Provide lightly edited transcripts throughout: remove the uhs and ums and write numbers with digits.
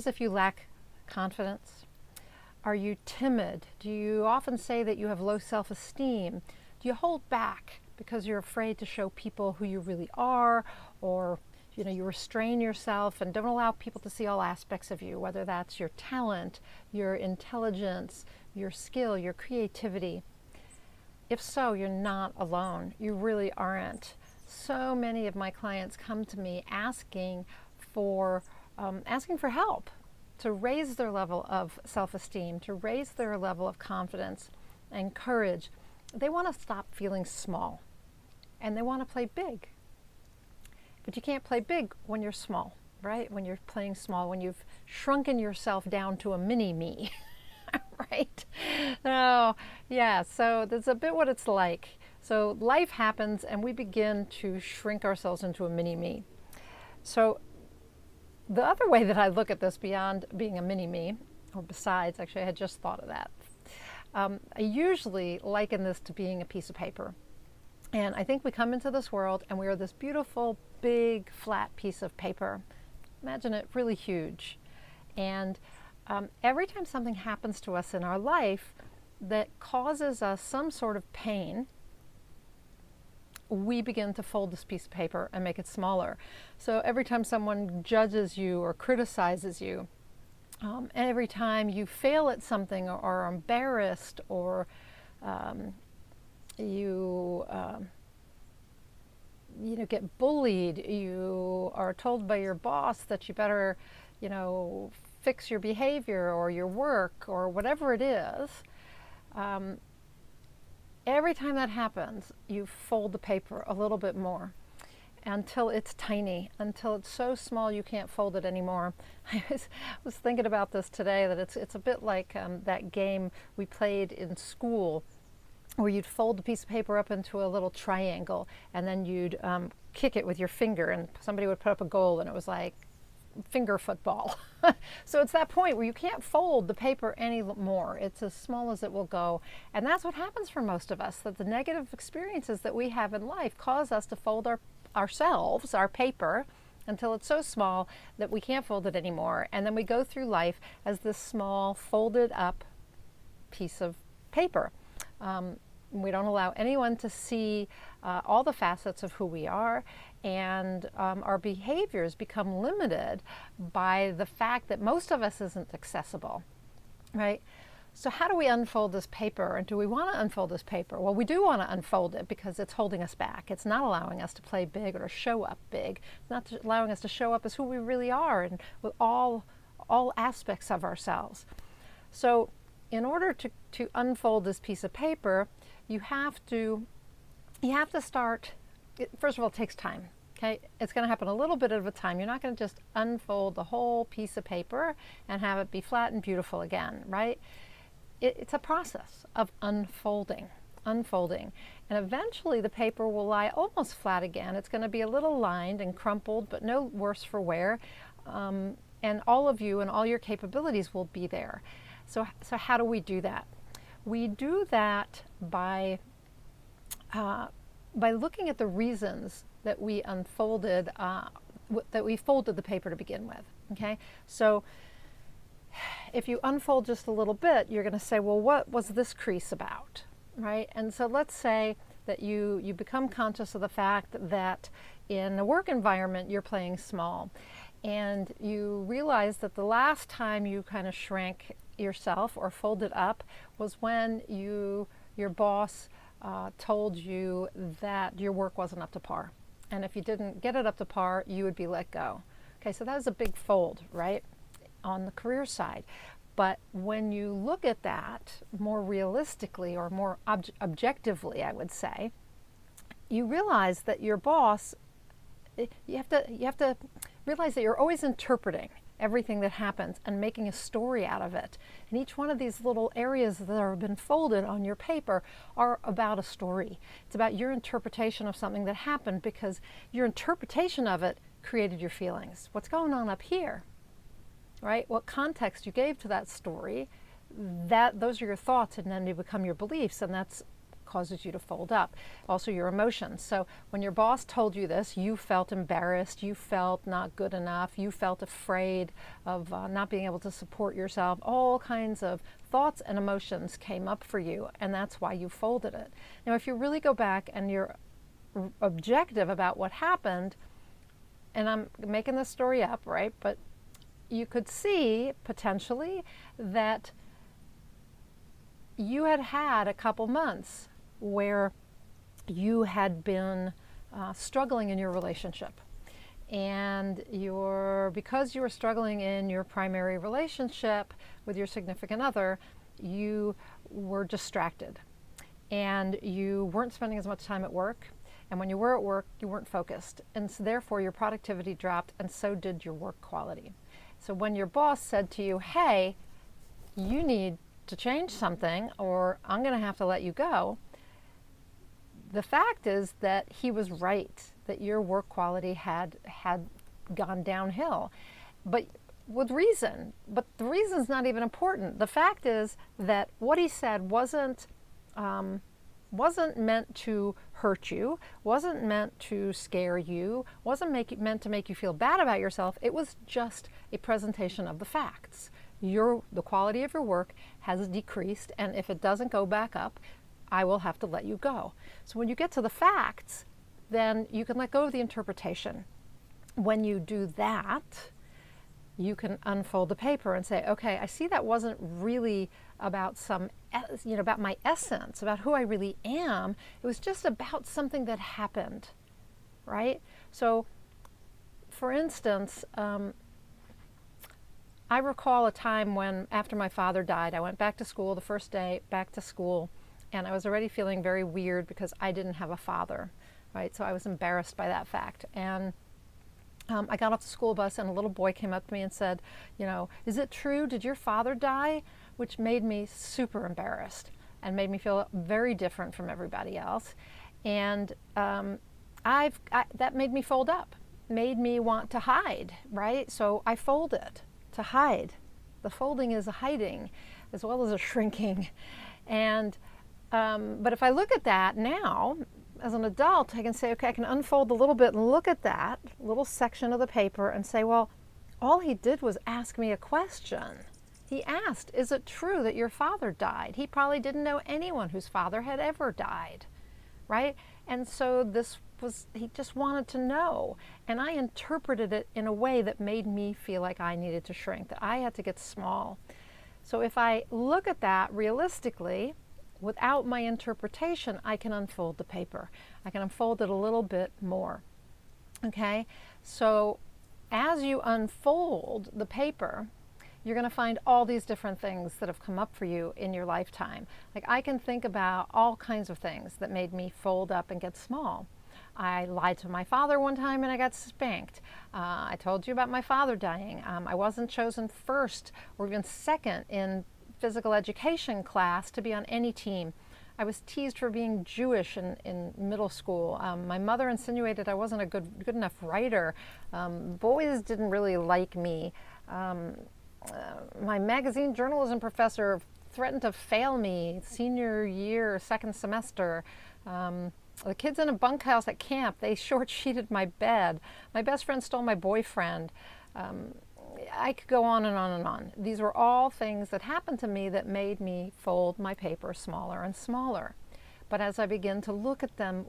as if you lack confidence? Are you timid? Do you often say that you have low self-esteem? Do you hold back because you're afraid to show people who you really are, or you restrain yourself and don't allow people to see all aspects of you, whether that's your talent, your intelligence, your skill, your creativity? If so, you're not alone. You really aren't. So many of my clients come to me asking for help to raise their level of self-esteem, to raise their level of confidence and courage. They want to stop feeling small, and they want to play big. But you can't play big when you're small, right? When you're playing small, when you've shrunken yourself down to a mini-me, right? Oh, yeah, so that's a bit what it's like. So life happens, and we begin to shrink ourselves into a mini-me. So the other way that I look at this, beyond being a mini-me, or besides, actually I had just thought of that, I usually liken this to being a piece of paper. And I think we come into this world and we are this beautiful, big, flat piece of paper. Imagine it really huge. And every time something happens to us in our life that causes us some sort of pain, we begin to fold this piece of paper and make it smaller. So every time someone judges you or criticizes you, every time you fail at something or are embarrassed, or you get bullied, you are told by your boss that you better, fix your behavior or your work or whatever it is. Every time that happens, you fold the paper a little bit more until it's tiny, until it's so small you can't fold it anymore. I was thinking about this today, that it's a bit like that game we played in school, where you'd fold the piece of paper up into a little triangle, and then you'd kick it with your finger, and somebody would put up a goal, and it was like finger football. So it's that point where you can't fold the paper anymore. It's as small as it will go. And that's what happens for most of us, that the negative experiences that we have in life cause us to fold ourselves, our paper, until it's so small that we can't fold it anymore. And then we go through life as this small, folded up piece of paper. We don't allow anyone to see all the facets of who we are, and our behaviors become limited by the fact that most of us isn't accessible, right? So how do we unfold this paper? And do we want to unfold this paper? Well, we do want to unfold it because it's holding us back. It's not allowing us to play big or show up big. It's not allowing us to show up as who we really are, and with all aspects of ourselves. So in order to unfold this piece of paper, you have to start. First of all, it takes time. Okay, it's going to happen a little bit at a time. You're not going to just unfold the whole piece of paper and have it be flat and beautiful again, right? It's a process of unfolding, and eventually the paper will lie almost flat again. It's going to be a little lined and crumpled, but no worse for wear, and all of you and all your capabilities will be there. So how do we do that? We do that by looking at the reasons that we unfolded, that we folded the paper to begin with. Okay, so if you unfold just a little bit, you're going to say, well, what was this crease about, right? And so let's say that you become conscious of the fact that in a work environment you're playing small, and you realize that the last time you kind of shrank yourself or folded up was when your boss told you that your work wasn't up to par, and if you didn't get it up to par, you would be let go. Okay, so that was a big fold, right, on the career side. But when you look at that more realistically, or more objectively, I would say, you realize that your boss, you have to realize that you're always interpreting everything that happens and making a story out of it. And each one of these little areas that have been folded on your paper are about a story. It's about your interpretation of something that happened, because your interpretation of it created your feelings. What's going on up here, right? What context you gave to that story, those are your thoughts, and then they become your beliefs, and that's causes you to fold up. Also your emotions. So when your boss told you this, you felt embarrassed, you felt not good enough, you felt afraid of not being able to support yourself. All kinds of thoughts and emotions came up for you, and that's why you folded it. Now, if you really go back and you're objective about what happened, and I'm making this story up, right? But you could see potentially that you had had a couple months where you had been struggling in your relationship. And because you were struggling in your primary relationship with your significant other, you were distracted. And you weren't spending as much time at work. And when you were at work, you weren't focused. And so therefore, your productivity dropped, and so did your work quality. So when your boss said to you, hey, you need to change something, or I'm going to have to let you go, the fact is that he was right, that your work quality had gone downhill, but with reason. But the reason's not even important. The fact is that what he said wasn't meant to hurt you, wasn't meant to scare you, wasn't meant to make you feel bad about yourself. It was just a presentation of the facts. The quality of your work has decreased, and if it doesn't go back up, I will have to let you go. So when you get to the facts, then you can let go of the interpretation. When you do that, you can unfold the paper and say, okay, I see that wasn't really about about my essence, about who I really am. It was just about something that happened, right? So, for instance, I recall a time when, after my father died, I went back to school, the first day back to school, and I was already feeling very weird because I didn't have a father, right? So I was embarrassed by that fact. And I got off the school bus, and a little boy came up to me and said, is it true? Did your father die? Which made me super embarrassed and made me feel very different from everybody else. And that made me fold up, made me want to hide, right? So I folded to hide. The folding is a hiding as well as a shrinking. And but if I look at that now, as an adult, I can say, okay, I can unfold a little bit and look at that little section of the paper and say, well, all he did was ask me a question. He asked, is it true that your father died? He probably didn't know anyone whose father had ever died, right? And so he just wanted to know. And I interpreted it in a way that made me feel like I needed to shrink, that I had to get small. So if I look at that realistically, without my interpretation, I can unfold the paper. I can unfold it a little bit more. Okay? So as you unfold the paper, you're going to find all these different things that have come up for you in your lifetime. Like, I can think about all kinds of things that made me fold up and get small. I lied to my father one time and I got spanked. I told you about my father dying. I wasn't chosen first or even second in physical education class to be on any team. I was teased for being Jewish in middle school. My mother insinuated I wasn't a good enough writer. Boys didn't really like me. My magazine journalism professor threatened to fail me senior year, second semester. The kids in a bunkhouse at camp, they short-sheeted my bed. My best friend stole my boyfriend. I could go on and on and on. These were all things that happened to me that made me fold my paper smaller and smaller. But as I begin to look at them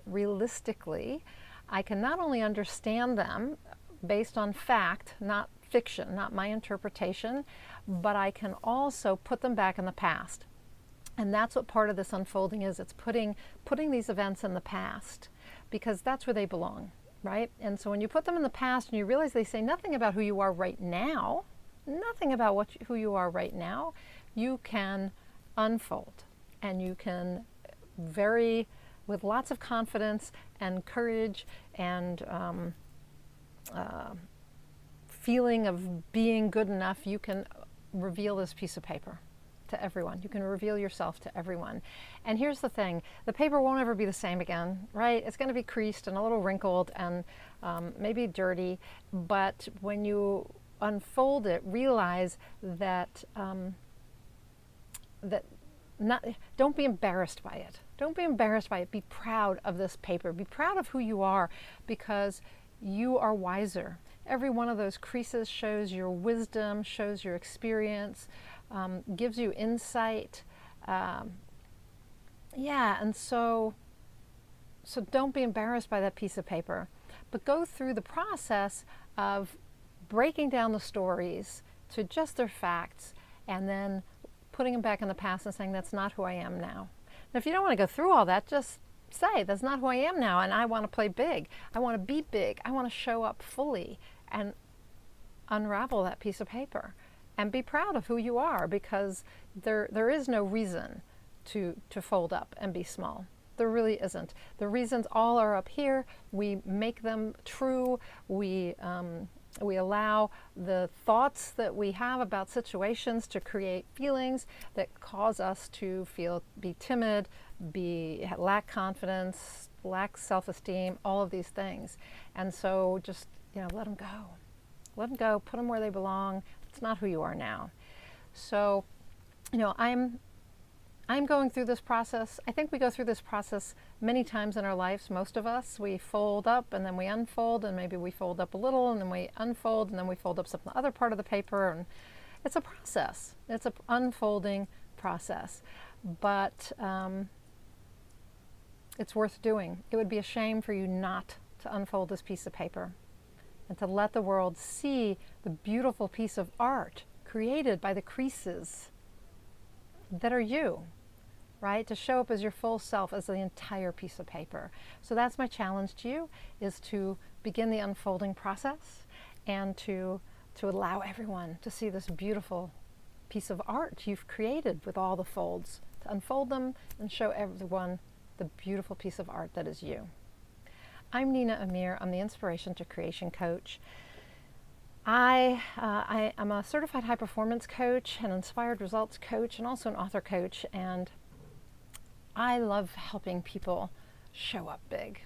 realistically, I can not only understand them based on fact, not fiction, not my interpretation, but I can also put them back in the past. And that's what part of this unfolding is. It's putting these events in the past, because that's where they belong. Right? And so when you put them in the past and you realize they say nothing about who you are right now, nothing about who you are right now, you can unfold, and you can with lots of confidence and courage and feeling of being good enough, you can reveal this piece of paper to everyone. You can reveal yourself to everyone. And here's the thing, the paper won't ever be the same again, right? It's going to be creased and a little wrinkled and maybe dirty, but when you unfold it, realize that that don't be embarrassed by it. Don't be embarrassed by it. Be proud of this paper. Be proud of who you are, because you are wiser. Every one of those creases shows your wisdom, shows your experience, gives you insight. And so don't be embarrassed by that piece of paper, but go through the process of breaking down the stories to just their facts, and then putting them back in the past and saying, that's not who I am now. Now, if you don't want to go through all that, just say, that's not who I am now, and I want to play big. I want to be big. I want to show up fully, and unravel that piece of paper and be proud of who you are, because there is no reason to fold up and be small. There really isn't. The reasons all are up here. We make them true. We allow the thoughts that we have about situations to create feelings that cause us to be timid, lack confidence, lack self-esteem, all of these things. And so just, let them go. Let them go. Put them where they belong. It's not who you are now. So, I'm going through this process. I think we go through this process many times in our lives, most of us. We fold up and then we unfold, and maybe we fold up a little and then we unfold and then we fold up some other part of the paper. And it's a process. It's an unfolding process. But it's worth doing. It would be a shame for you not to unfold this piece of paper and to let the world see the beautiful piece of art created by the creases that are you. Right? To show up as your full self, as the entire piece of paper. So that's my challenge to you, is to begin the unfolding process, and to allow everyone to see this beautiful piece of art you've created with all the folds, to unfold them and show everyone the beautiful piece of art that is you. I'm Nina Amir. I'm the Inspiration to Creation Coach. I am a certified high performance coach, an inspired results coach, and also an author coach, and I love helping people show up big,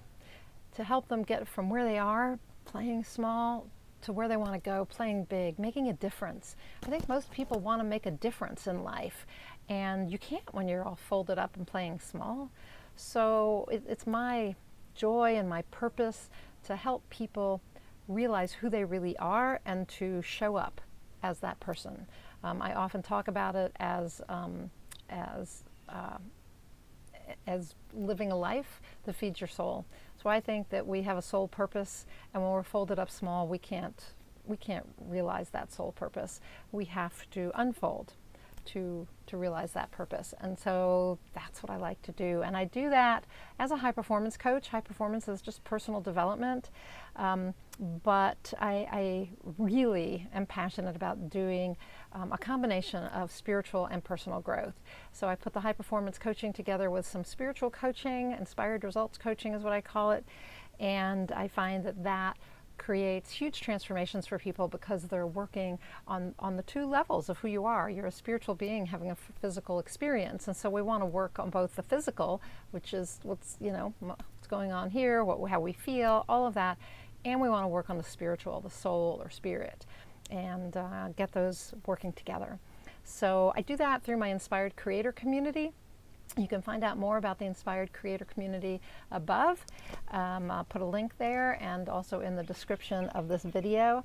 to help them get from where they are, playing small, to where they want to go, playing big, making a difference. I think most people want to make a difference in life, and you can't when you're all folded up and playing small. So it's my joy and my purpose to help people realize who they really are and to show up as that person. I often talk about it as living a life that feeds your soul. So I think that we have a soul purpose, and when we're folded up small, we can't realize that soul purpose. We have to unfold to realize that purpose. And so that's what I like to do. And I do that as a high performance coach. High performance is just personal development. But I really am passionate about doing a combination of spiritual and personal growth. So I put the high performance coaching together with some spiritual coaching. Inspired results coaching is what I call it. And I find that creates huge transformations for people, because they're working on the two levels of who you are. You're a spiritual being having a physical experience, and so we want to work on both the physical, which is what's going on here, how we feel, all of that, and we want to work on the spiritual, the soul or spirit, and get those working together. So I do that through my Inspired Creator community. You can find out more about the Inspired Creator community above. I'll put a link there, and also in the description of this video.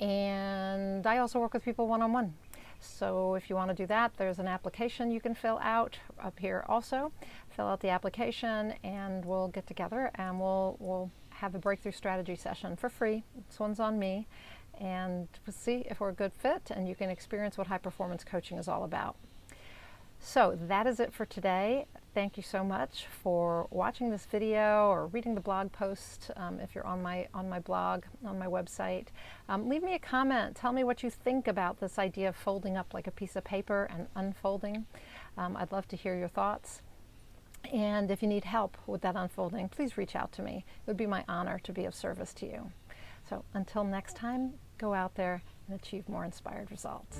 And I also work with people one-on-one. So if you want to do that, there's an application you can fill out up here also. Fill out the application, and we'll get together and we'll have a breakthrough strategy session for free. This one's on me. And we'll see if we're a good fit, and you can experience what high performance coaching is all about. So that is it for today. Thank you so much for watching this video or reading the blog post if you're on my blog, on my website. Leave me a comment. Tell me what you think about this idea of folding up like a piece of paper and unfolding. I'd love to hear your thoughts. And if you need help with that unfolding, please reach out to me. It would be my honor to be of service to you. So until next time, go out there and achieve more inspired results.